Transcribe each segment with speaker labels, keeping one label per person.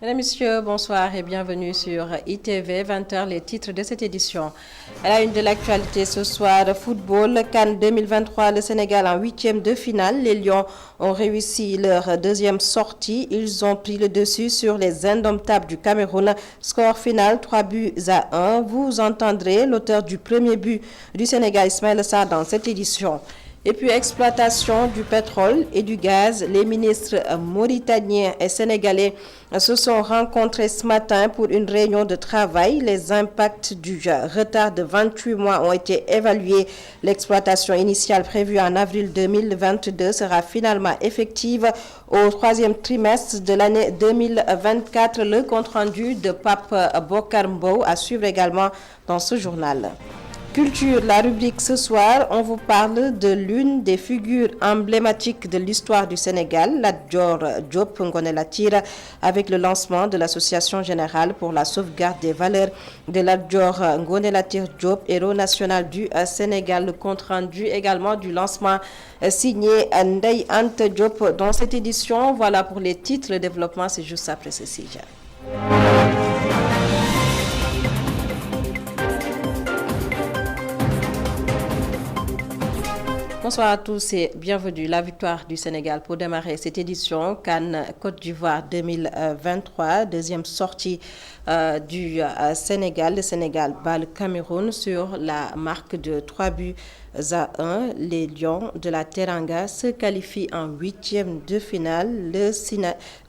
Speaker 1: Mesdames, Messieurs, bonsoir et bienvenue sur ITV 20h, les titres de cette édition. À la une de l'actualité ce soir, football, CAN 2023, le Sénégal en huitième de finale. Les Lions ont réussi leur deuxième sortie. Ils ont pris le dessus sur les indomptables du Cameroun. Score final 3-1. Vous entendrez l'auteur du premier but du Sénégal, Ismaïla Sarr, dans cette édition. Et puis, exploitation du pétrole et du gaz. Les ministres mauritaniens et sénégalais se sont rencontrés ce matin pour une réunion de travail. Les impacts du retard de 28 mois ont été évalués. L'exploitation initiale prévue en avril 2022 sera finalement effective au troisième trimestre de l'année 2024. Le compte-rendu de Pape Bokar Mbow à suivre également dans ce journal. Culture, la rubrique ce soir, on vous parle de l'une des figures emblématiques de l'histoire du Sénégal, Lat Dior Diop Ngoné Latyr, avec le lancement de l'Association générale pour la sauvegarde des valeurs de Lat Dior Ngoné Latyr Diop, héros national du Sénégal. Le compte rendu également du lancement signé Ndeye Anta Diop dans cette édition. Voilà pour les titres. Le développement, c'est juste après ceci. Bonsoir à tous et bienvenue. La victoire du Sénégal pour démarrer cette édition CAN Côte d'Ivoire 2023, deuxième sortie du Sénégal. Le Sénégal bat le Cameroun sur la marque de 3-1. Les Lions de la Teranga se qualifient en huitième de finale.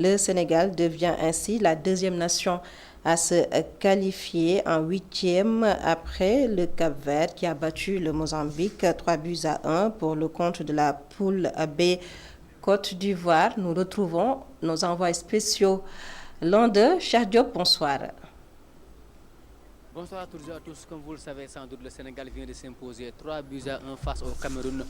Speaker 1: Le Sénégal devient ainsi la deuxième nation à se qualifier en huitième après le Cap-Vert qui a battu le Mozambique 3-1 pour le compte de la poule B Côte d'Ivoire. Nous retrouvons nos envois spéciaux. L'un d'eux, Cheikh Diop, bonsoir.
Speaker 2: Bonsoir à toutes et à tous. Comme vous le savez sans doute, le Sénégal vient de s'imposer 3-1 face au Cameroun.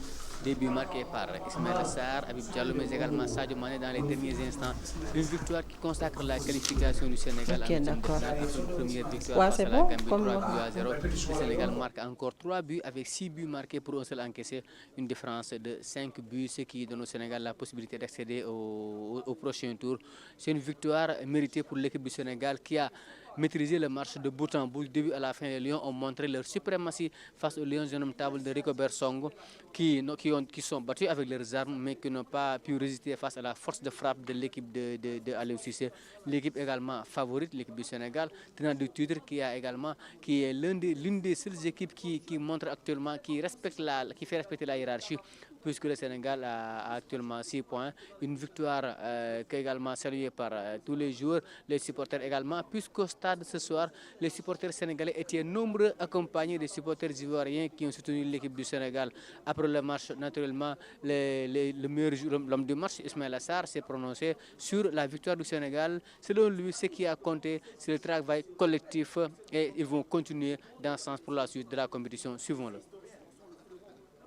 Speaker 2: Début marqué par Ismaïla Sarr, Habib Diallo, mais également Sadio Mané dans les derniers instants. Une victoire qui consacre la qualification du Sénégal en une première victoire face à la Gambie 3-0. Le Sénégal marque encore 3 buts avec 6 buts marqués pour un seul encaissé. Une différence de 5 buts, ce qui donne au Sénégal la possibilité d'accéder au prochain tour. C'est une victoire méritée pour l'équipe du Sénégal qui a maîtriser le match de bout en bout. Du début à la fin, les Lions ont montré leur suprématie face aux Lions indomptables de Rico Bersong qui sont battus avec leurs armes mais qui n'ont pas pu résister face à la force de frappe de l'équipe de Aliou Cissé. L'équipe également favorite, l'équipe du Sénégal, tenant du titre qui est l'une des seules équipes qui montre actuellement, qui fait respecter la hiérarchie, puisque le Sénégal a actuellement 6 points. Une victoire qui est également saluée par tous les joueurs, les supporters également, puisqu'au stade ce soir, les supporters sénégalais étaient nombreux, accompagnés des supporters ivoiriens qui ont soutenu l'équipe du Sénégal. Après le match, naturellement, l'homme du match, Ismaïla Sarr, s'est prononcé sur la victoire du Sénégal. Selon lui, ce qui a compté, c'est le travail collectif et ils vont continuer dans ce sens pour la suite de la compétition. Suivons-le.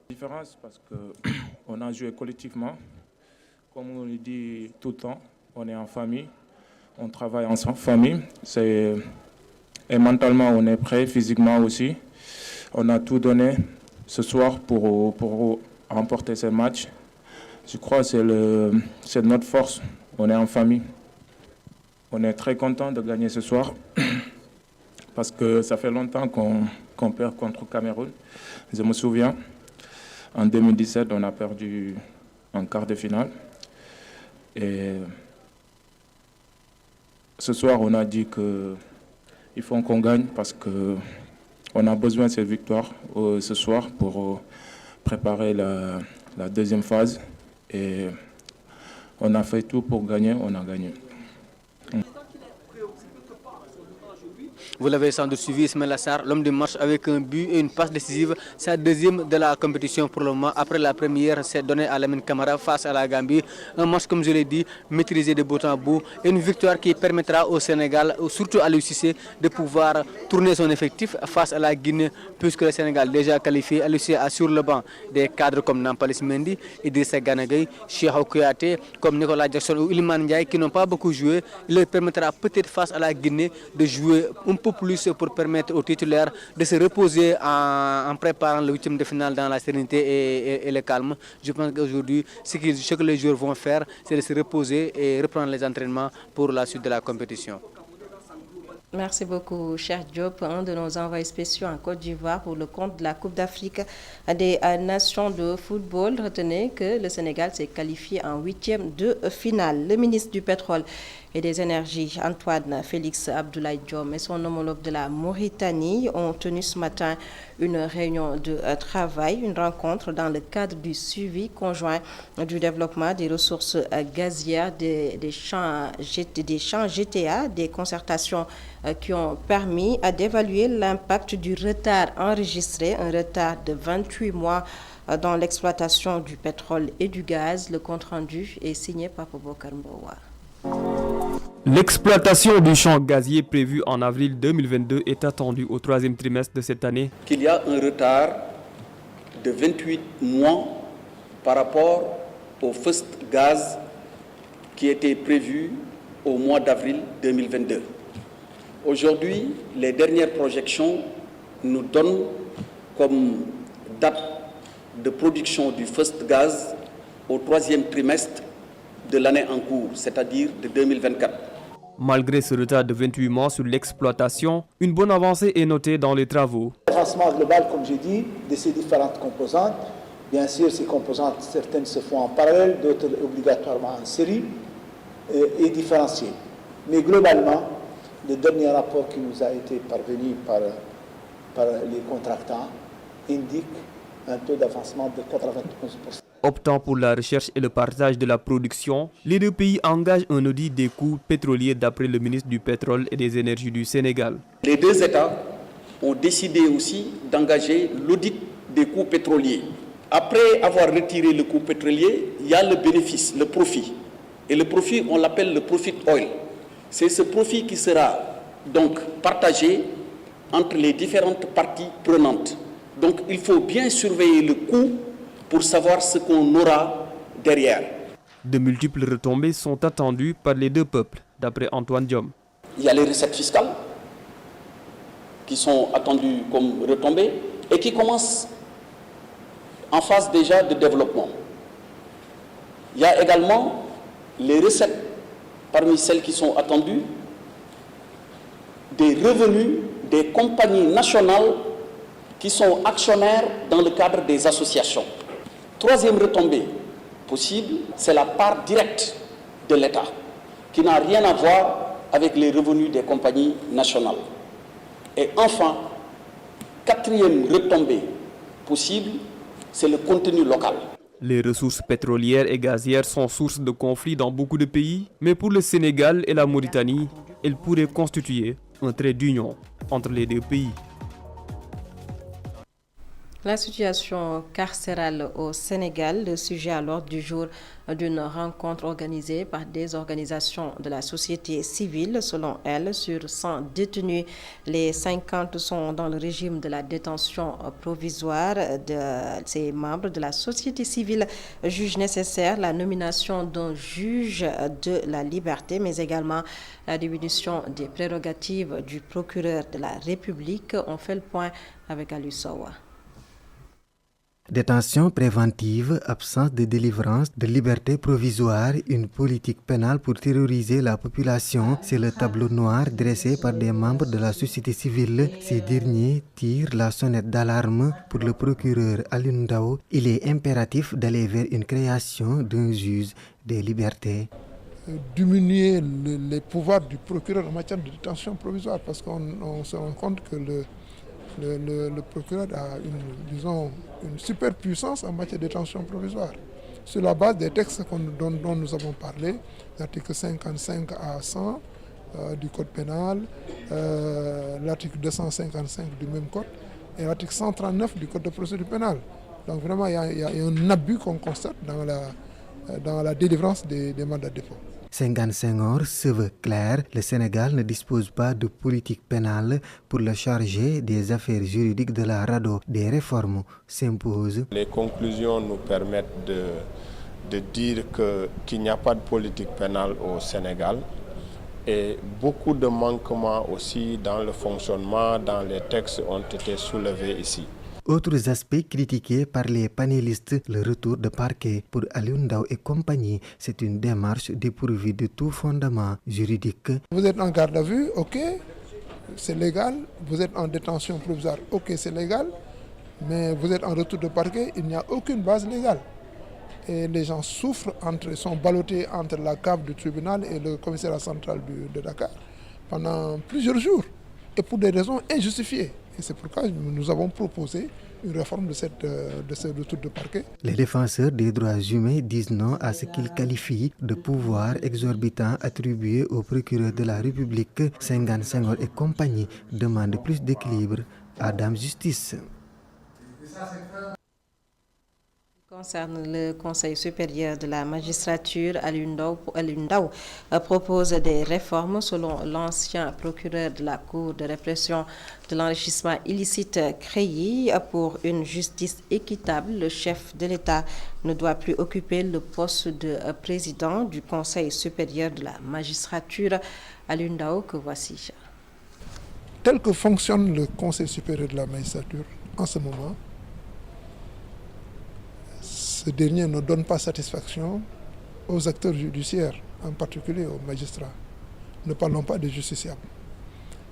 Speaker 3: Différence parce qu'on a joué collectivement, comme on le dit tout le temps, on est en famille, on travaille en famille, et mentalement on est prêt, physiquement aussi. On a tout donné ce soir pour remporter ce match. Je crois que c'est notre force, on est en famille. On est très content de gagner ce soir parce que ça fait longtemps qu'on perd contre le Cameroun. Je me souviens. En 2017, on a perdu en quart de finale. Et ce soir, on a dit qu'il faut qu'on gagne parce qu'on a besoin de cette victoire ce soir pour préparer la deuxième phase. Et on a fait tout pour gagner, on a gagné.
Speaker 2: Vous l'avez sans doute suivi, Ismaïla Sarr, l'homme du match avec un but et une passe décisive. C'est la deuxième de la compétition pour le moment. Après la première, c'est donné à Lamine Camara face à la Gambie. Un match, comme je l'ai dit, maîtrisé de bout en bout. Et une victoire qui permettra au Sénégal, surtout à Aliou Cissé, de pouvoir tourner son effectif face à la Guinée, puisque le Sénégal déjà qualifié. Aliou Cissé a sur le banc des cadres comme Nampalys Mendy, Idrissa Gana Gueye, Cheikh Kouyaté, comme Nicolas Jackson ou Iliman Ndiaye qui n'ont pas beaucoup joué. Il leur permettra peut-être face à la Guinée de jouer un peu beaucoup plus pour permettre aux titulaires de se reposer en préparant le 8e de finale dans la sérénité et le calme. Je pense qu'aujourd'hui, ce que les joueurs vont faire, c'est de se reposer et reprendre les entraînements pour la suite de la compétition.
Speaker 1: Merci beaucoup, Cheikh Diop, un de nos envoyés spéciaux en Côte d'Ivoire pour le compte de la Coupe d'Afrique des Nations de football. Retenez que le Sénégal s'est qualifié en 8e de finale. Le ministre du Pétrole et des Énergies, Antoine Félix Abdoulaye Diome, et son homologue de la Mauritanie ont tenu ce matin une réunion de travail, une rencontre dans le cadre du suivi conjoint du développement des ressources gazières, des champs GTA, des concertations qui ont permis d'évaluer l'impact du retard enregistré, un retard de 28 mois dans l'exploitation du pétrole et du gaz. Le compte-rendu est signé par Boubacar Mbowa.
Speaker 4: L'exploitation du champ gazier prévu en avril 2022 est attendue au 3e trimestre de cette année.
Speaker 5: Qu'il y a un retard de 28 mois par rapport au first gaz qui était prévu au mois d'avril 2022. Aujourd'hui, les dernières projections nous donnent comme date de production du first gaz au 3e trimestre de l'année en cours, c'est-à-dire de 2024.
Speaker 4: Malgré ce retard de 28 mois sur l'exploitation, une bonne avancée est notée dans les travaux.
Speaker 6: L'avancement global, comme j'ai dit, de ces différentes composantes. Bien sûr, ces composantes, certaines se font en parallèle, d'autres obligatoirement en série et différenciées. Mais globalement, le dernier rapport qui nous a été parvenu par les contractants indique un taux d'avancement de 91%.
Speaker 4: Optant pour la recherche et le partage de la production, les deux pays engagent un audit des coûts pétroliers d'après le ministre du Pétrole et des Énergies du Sénégal.
Speaker 5: Les deux États ont décidé aussi d'engager l'audit des coûts pétroliers. Après avoir retiré le coût pétrolier, il y a le bénéfice, le profit. Et le profit, on l'appelle le profit oil. C'est ce profit qui sera donc partagé entre les différentes parties prenantes. Donc il faut bien surveiller le coût pour savoir ce qu'on aura derrière.
Speaker 4: De multiples retombées sont attendues par les deux peuples, d'après Antoine Diome.
Speaker 5: Il y a les recettes fiscales qui sont attendues comme retombées et qui commencent en phase déjà de développement. Il y a également les recettes parmi celles qui sont attendues, des revenus des compagnies nationales qui sont actionnaires dans le cadre des associations. Troisième retombée possible, c'est la part directe de l'État, qui n'a rien à voir avec les revenus des compagnies nationales. Et enfin, quatrième retombée possible, c'est le contenu local.
Speaker 4: Les ressources pétrolières et gazières sont source de conflits dans beaucoup de pays, mais pour le Sénégal et la Mauritanie, elles pourraient constituer un trait d'union entre les deux pays.
Speaker 1: La situation carcérale au Sénégal, le sujet à l'ordre du jour d'une rencontre organisée par des organisations de la société civile. Selon elles, sur 100 détenus, les 50 sont dans le régime de la détention provisoire. Ces membres de la société civile jugent nécessaire la nomination d'un juge de la liberté, mais également la diminution des prérogatives du procureur de la République. On fait le point avec Aliou Sowa.
Speaker 7: Détention préventive, absence de délivrance, de liberté provisoire, une politique pénale pour terroriser la population, c'est le tableau noir dressé par des membres de la société civile. Ces derniers tirent la sonnette d'alarme pour le procureur Alioune Ndao. Il est impératif d'aller vers une création d'un juge des libertés.
Speaker 8: Diminuer les pouvoirs du procureur en matière de détention provisoire, parce qu'on se rend compte que le procureur a une superpuissance en matière de détention provisoire. Sur la base des textes dont nous avons parlé, l'article 55 à 100 du Code pénal, l'article 255 du même Code et l'article 139 du Code de procédure pénale. Donc vraiment, il y a un abus qu'on constate dans la délivrance des mandats de dépôt.
Speaker 7: 55 se veut clair, le Sénégal ne dispose pas de politique pénale pour le charger des affaires juridiques de la RADDHO. Des réformes s'imposent.
Speaker 9: Les conclusions nous permettent de dire qu'il n'y a pas de politique pénale au Sénégal. Et beaucoup de manquements aussi dans le fonctionnement, dans les textes ont été soulevés ici.
Speaker 7: Autres aspects critiqués par les panélistes, le retour de parquet pour Alioune Ndao et compagnie, c'est une démarche dépourvue de tout fondement juridique.
Speaker 8: Vous êtes en garde à vue, ok, c'est légal. Vous êtes en détention provisoire, ok, c'est légal. Mais vous êtes en retour de parquet, il n'y a aucune base légale. Et les gens souffrent, sont ballottés entre la cave du tribunal et le commissariat central de Dakar pendant plusieurs jours, et pour des raisons injustifiées. Et c'est pourquoi nous avons proposé une réforme de ce retour de parquet.
Speaker 7: Les défenseurs des droits humains disent non à ce qu'ils qualifient de pouvoir exorbitant attribué au procureur de la République. Senghane Senghor et compagnie demandent plus d'équilibre à Dame Justice.
Speaker 1: Concerne le Conseil supérieur de la magistrature, Alioune Ndao propose des réformes selon l'ancien procureur de la Cour de répression de l'enrichissement illicite créé pour une justice équitable. Le chef de l'État ne doit plus occuper le poste de président du Conseil supérieur de la magistrature. Alioune Ndao, que voici.
Speaker 8: Tel que fonctionne le Conseil supérieur de la magistrature en ce moment, ce dernier ne donne pas satisfaction aux acteurs judiciaires, en particulier aux magistrats. Ne parlons pas des justiciables.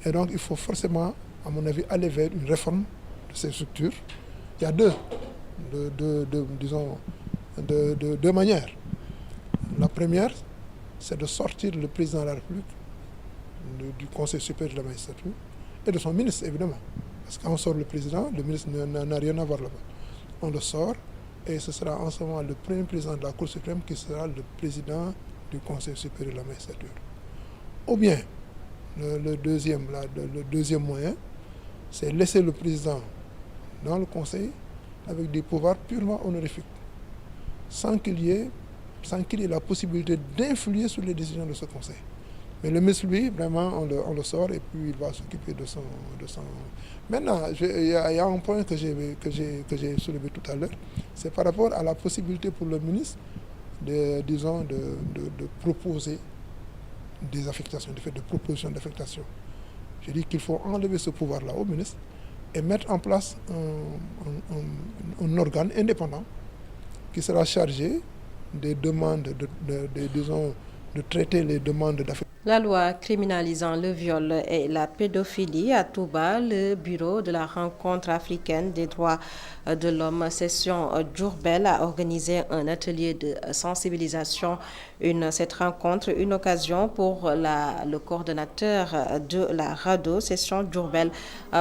Speaker 8: Et donc il faut forcément, à mon avis, aller vers une réforme de ces structures. Il y a deux manières. La première, c'est de sortir le président de la République du Conseil supérieur de la magistrature et de son ministre, évidemment. Parce qu'on sort le président, le ministre n'a rien à voir là-bas. On le sort. Et ce sera en ce moment le premier président de la Cour suprême qui sera le président du Conseil supérieur de la magistrature. Ou bien, le deuxième moyen, c'est laisser le président dans le Conseil avec des pouvoirs purement honorifiques, sans qu'il y ait la possibilité d'influer sur les décisions de ce Conseil. Mais le ministre, lui, vraiment, on le sort et puis il va s'occuper de son... Maintenant, il y a un point que j'ai soulevé tout à l'heure, c'est par rapport à la possibilité pour le ministre de proposer des affectations, de faire des propositions d'affectation. Je dis qu'il faut enlever ce pouvoir-là au ministre et mettre en place un organe indépendant qui sera chargé des demandes, de traiter les demandes d'affectation.
Speaker 1: La loi criminalisant le viol et la pédophilie à Touba, le bureau de la rencontre africaine des droits de l'homme, session Diourbel, a organisé un atelier de sensibilisation. Cette rencontre, une occasion pour le coordonnateur de la RADDHO, session Diourbel,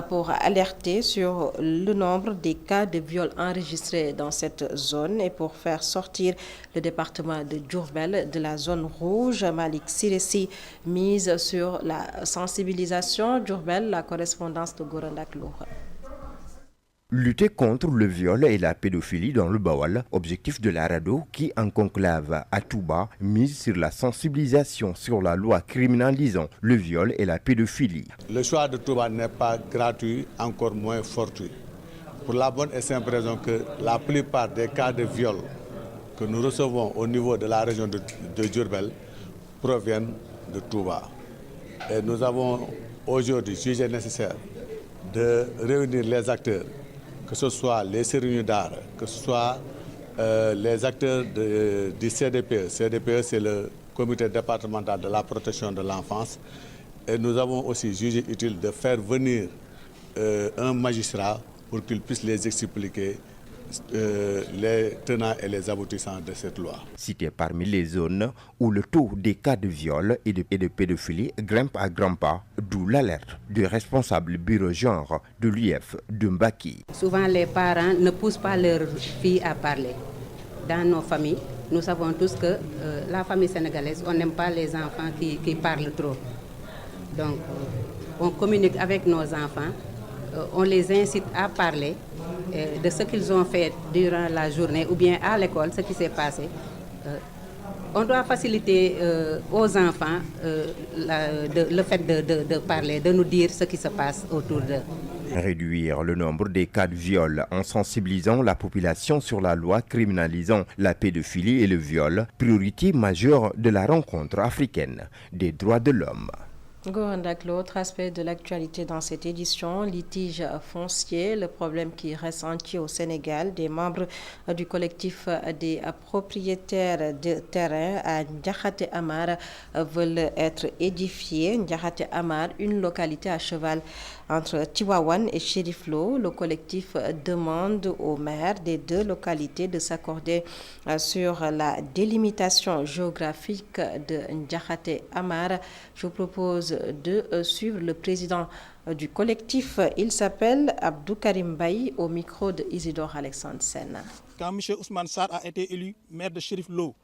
Speaker 1: pour alerter sur le nombre des cas de viol enregistrés dans cette zone et pour faire sortir le département de Diourbel de la zone rouge. Malik Siressi mise sur la sensibilisation. Diourbel, la correspondance de Gorandak Loura.
Speaker 10: Lutter contre le viol et la pédophilie dans le Bawal, objectif de la RADDHO qui, en conclave à Touba, mise sur la sensibilisation sur la loi criminalisant le viol et la pédophilie.
Speaker 11: Le choix de Touba n'est pas gratuit, encore moins fortuit. Pour la bonne et simple raison que la plupart des cas de viol que nous recevons au niveau de la région de Diourbel proviennent de Touba. Et nous avons aujourd'hui jugé nécessaire de réunir les acteurs, que ce soit les sérieux d'art, que ce soit les acteurs du CDPE. CDPE, c'est le comité départemental de la protection de l'enfance. Et nous avons aussi jugé utile de faire venir un magistrat pour qu'il puisse les expliquer les tenants et les aboutissants de cette loi.
Speaker 10: Cité parmi les zones où le taux des cas de viol et de pédophilie grimpe à grands pas, d'où l'alerte du responsable bureau genre de l'UF de Mbaki.
Speaker 12: Souvent les parents ne poussent pas leurs filles à parler. Dans nos familles, nous savons tous que la famille sénégalaise, on n'aime pas les enfants qui parlent trop. Donc on communique avec nos enfants, on les incite à parler de ce qu'ils ont fait durant la journée ou bien à l'école, ce qui s'est passé. On doit faciliter aux enfants le fait de parler, de nous dire ce qui se passe autour d'eux.
Speaker 10: Réduire le nombre des cas de viol en sensibilisant la population sur la loi criminalisant la pédophilie et le viol, priorité majeure de la rencontre africaine des droits de l'homme.
Speaker 1: Gorandak, l'autre aspect de l'actualité dans cette édition, litige foncier, le problème qui reste entier au Sénégal. Des membres du collectif des propriétaires de terrain à Ndiakhate Amar veulent être édifiés. Ndiakhate Amar, une localité à cheval entre Tivaouane et Chérif Lo. Le collectif demande aux maires des deux localités de s'accorder sur la délimitation géographique de Ndiakhate Amar. Je vous propose de suivre le président du collectif. Il s'appelle Abdou Karim Baye au micro de Isidore Alexandre Sen.
Speaker 13: Quand M. Ousmane Sarr a été élu maire de Chérif Lo,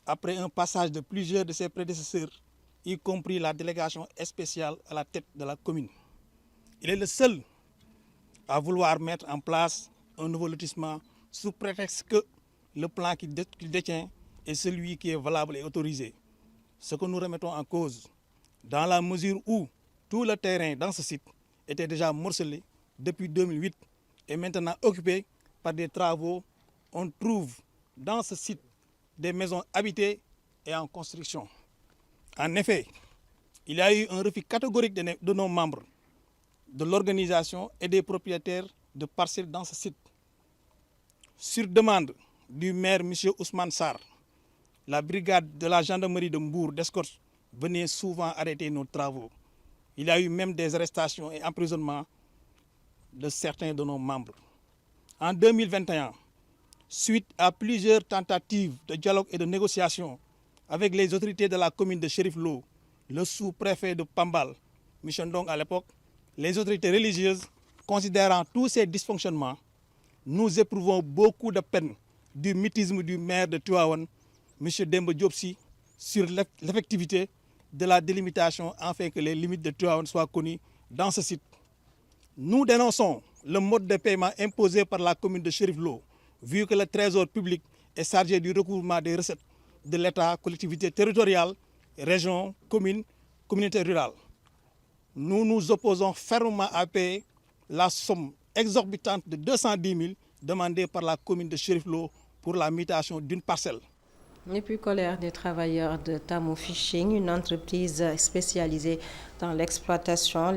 Speaker 13: après un passage de plusieurs de ses prédécesseurs, y compris la délégation spéciale à la tête de la commune, il est le seul à vouloir mettre en place un nouveau lotissement sous prétexte que le plan qu'il détient est celui qui est valable et autorisé. Ce que nous remettons en cause, dans la mesure où tout le terrain dans ce site était déjà morcelé depuis 2008 et maintenant occupé par des travaux, on trouve dans ce site des maisons habitées et en construction. En effet, il y a eu un refus catégorique de nos membres, de l'organisation et des propriétaires de parcelles dans ce site. Sur demande du maire M. Ousmane Sarr, la brigade de la gendarmerie de Mbour d'escorte venait souvent arrêter nos travaux. Il y a eu même des arrestations et emprisonnements de certains de nos membres. En 2021, suite à plusieurs tentatives de dialogue et de négociation avec les autorités de la commune de Chérif Lo, le sous-préfet de Pambal, M. Ndong à l'époque, les autorités religieuses, considérant tous ces dysfonctionnements, nous éprouvons beaucoup de peine du mutisme du maire de Tivaouane, M. Demba Diopsi, sur l'effectivité de la délimitation afin que les limites de Tivaouane soient connues dans ce site. Nous dénonçons le mode de paiement imposé par la commune de Chérif Lo, vu que le trésor public est chargé du recouvrement des recettes de l'État, collectivités territoriales, régions, communes, communautés rurales. Nous nous opposons fermement à payer la somme exorbitante de 210 000 demandée par la commune de Chérif Lo pour la mutation d'une parcelle.
Speaker 1: Et puis colère des travailleurs de Tamu Fishing, une entreprise spécialisée dans l'exportation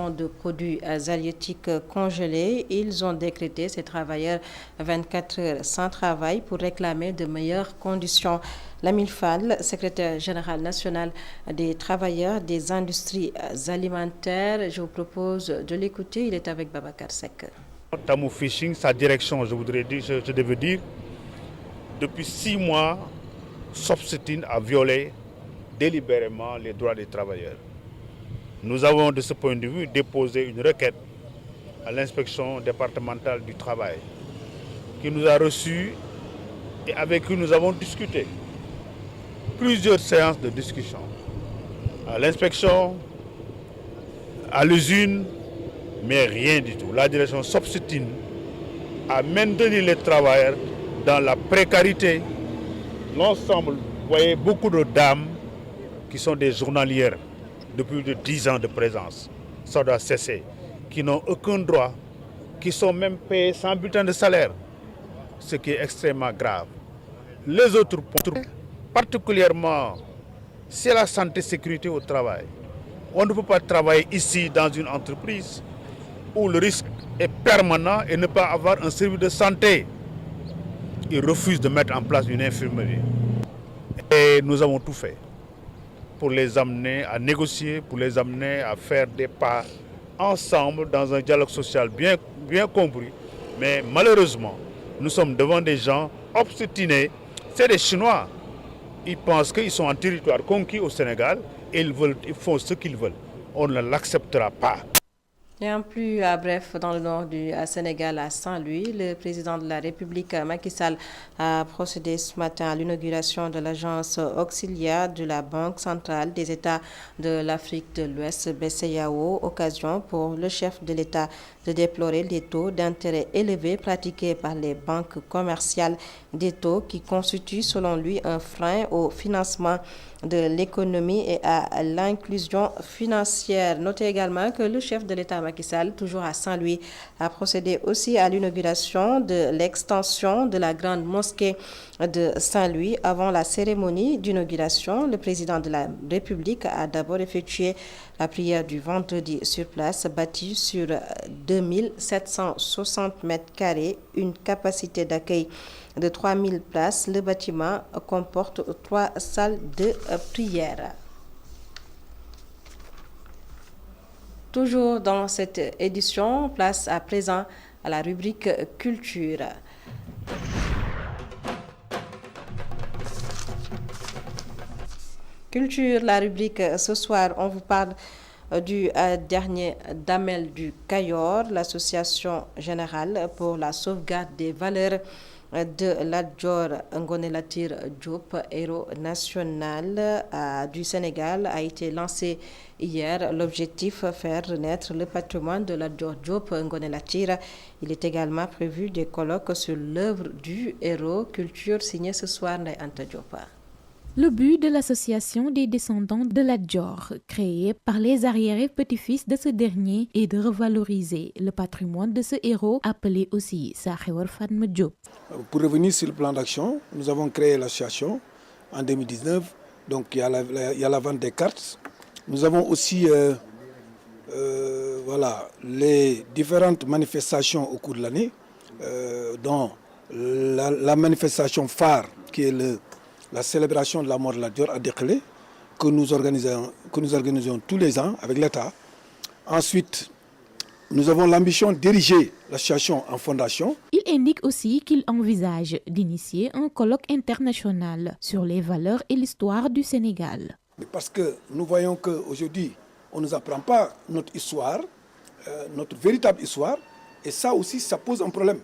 Speaker 1: de produits halieutiques congelés. Ils ont décrété, ces travailleurs, 24 heures sans travail pour réclamer de meilleures conditions. Lamine Fall, secrétaire général national des travailleurs des industries alimentaires, je vous propose de l'écouter. Il est avec Babacar Seck.
Speaker 14: Tamu Fishing, sa direction, je devais dire, depuis 6 mois, s'obstine à violer délibérément les droits des travailleurs. Nous avons, de ce point de vue, déposé une requête à l'inspection départementale du travail, qui nous a reçus et avec qui nous avons discuté. Plusieurs séances de discussion. À l'inspection, à l'usine, mais rien du tout. La direction s'obstine à maintenir les travailleurs dans la précarité. L'ensemble, vous voyez beaucoup de dames qui sont des journalières depuis de 10 ans de présence. Ça doit cesser. Qui n'ont aucun droit, qui sont même payés sans bulletin de salaire, ce qui est extrêmement grave. Les autres points, particulièrement, c'est la santé et sécurité au travail. On ne peut pas travailler ici dans une entreprise où le risque est permanent et ne pas avoir un service de santé. Ils refusent de mettre en place une infirmerie. Et nous avons tout fait pour les amener à négocier, pour les amener à faire des pas ensemble dans un dialogue social bien compris. Mais malheureusement, nous sommes devant des gens obstinés. C'est des Chinois. Ils pensent qu'ils sont en territoire conquis au Sénégal et ils font ce qu'ils veulent. On ne l'acceptera pas.
Speaker 1: Et en plus bref, dans le nord du Sénégal, à Saint-Louis, le président de la République, Macky Sall, a procédé ce matin à l'inauguration de l'agence auxiliaire de la Banque centrale des États de l'Afrique de l'Ouest, BCEAO, occasion pour le chef de l'État de déplorer les taux d'intérêt élevés pratiqués par les banques commerciales, des taux qui constituent selon lui un frein au financement de l'économie et à l'inclusion financière. Notez également que le chef de l'État Macky Sall, toujours à Saint-Louis, a procédé aussi à l'inauguration de l'extension de la grande mosquée de Saint-Louis. Avant la cérémonie d'inauguration, le président de la République a d'abord effectué la prière du vendredi sur place, bâtie sur 2760 mètres carrés, une capacité d'accueil de 3000 places. Le bâtiment comporte 3 salles de prière. Toujours dans cette édition, place à présent à la rubrique culture. Culture, la rubrique ce soir, on vous parle du dernier Damel du Cayor, l'association générale pour la sauvegarde des valeurs de Lat Dior Ngoné Latyr Diop, héros national du Sénégal, a été lancé hier. L'objectif, faire renaître le patrimoine de Lat Dior Ngoné Latyr. Il est également prévu des colloques sur l'œuvre du héros. Culture signée ce soir Ndeye Anta Diop.
Speaker 15: Le but de l'association des descendants de Lat Dior, créée par les arriérés petits-fils de ce dernier, est de revaloriser le patrimoine de ce héros, appelé aussi Sakhewar Fatma Diop.
Speaker 16: Pour revenir sur le plan d'action, nous avons créé l'association en 2019. Donc il y a la vente des cartes. Nous avons aussi les différentes manifestations au cours de l'année, dont la manifestation phare qui est la célébration de la mort de Lat Dior à Derklé, que nous organisons tous les ans avec l'État. Ensuite, nous avons l'ambition d'ériger l'association en fondation.
Speaker 15: Il indique aussi qu'il envisage d'initier un colloque international sur les valeurs et l'histoire du Sénégal.
Speaker 16: Parce que nous voyons qu'aujourd'hui, on ne nous apprend pas notre histoire, notre véritable histoire, et ça aussi, ça pose un problème.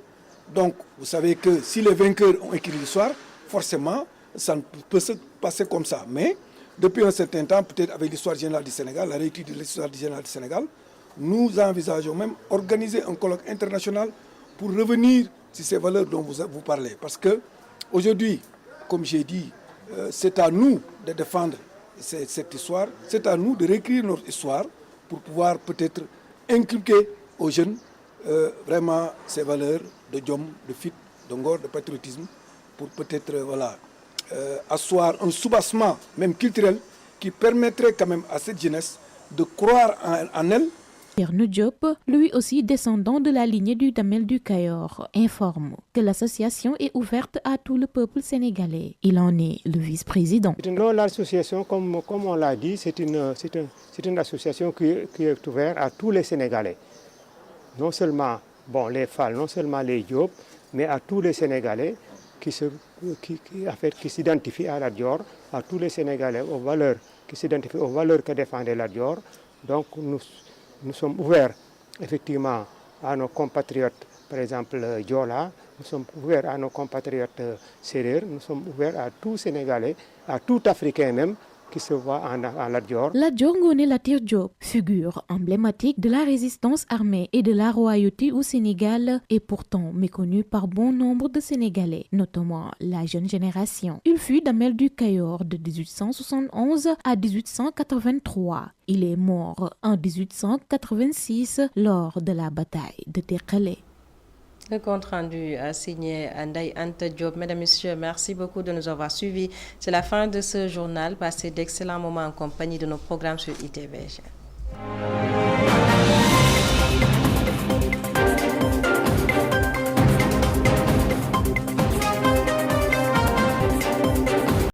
Speaker 16: Donc, vous savez que si les vainqueurs ont écrit l'histoire, forcément, ça ne peut se passer comme ça. Mais depuis un certain temps, peut-être avec l'histoire générale du Sénégal, la réécriture de l'histoire générale du Sénégal, nous envisageons même organiser un colloque international pour revenir sur ces valeurs dont vous parlez. Parce qu'aujourd'hui, comme j'ai dit, c'est à nous de défendre cette histoire, c'est à nous de réécrire notre histoire pour pouvoir peut-être inculquer aux jeunes vraiment ces valeurs de Diom, de fit, de ngor, de patriotisme, pour peut-être asseoir un soubassement, même culturel, qui permettrait quand même à cette jeunesse de croire en elle.
Speaker 15: Thierno Diop, lui aussi descendant de la lignée du Damel du Cayor, informe que l'association est ouverte à tout le peuple sénégalais. Il en est le vice-président.
Speaker 17: L'association, comme on l'a dit, c'est une association qui est ouverte à tous les Sénégalais. Non seulement les Fall, non seulement les Diop, mais à tous les Sénégalais qui s'identifient à Lat Dior, à tous les Sénégalais aux valeurs, qui s'identifient aux valeurs que défendait Lat Dior. Donc nous sommes ouverts effectivement à nos compatriotes, par exemple Diola, nous sommes ouverts à nos compatriotes Sérères, nous sommes ouverts à tout Sénégalais, à tout Africain même, qui se voit en Lat Dior.
Speaker 15: Lat Dior Ngoné Latyr Diop, figure emblématique de la résistance armée et de la royauté au Sénégal, est pourtant méconnu par bon nombre de Sénégalais, notamment la jeune génération. Il fut Damel du Cayor de 1871 à 1883. Il est mort en 1886 lors de la bataille de Derklé.
Speaker 1: Le compte rendu signé Ndeye Anta Diop. Mesdames, Messieurs, merci beaucoup de nous avoir suivis. C'est la fin de ce journal. Passez d'excellents moments en compagnie de nos programmes sur ITV.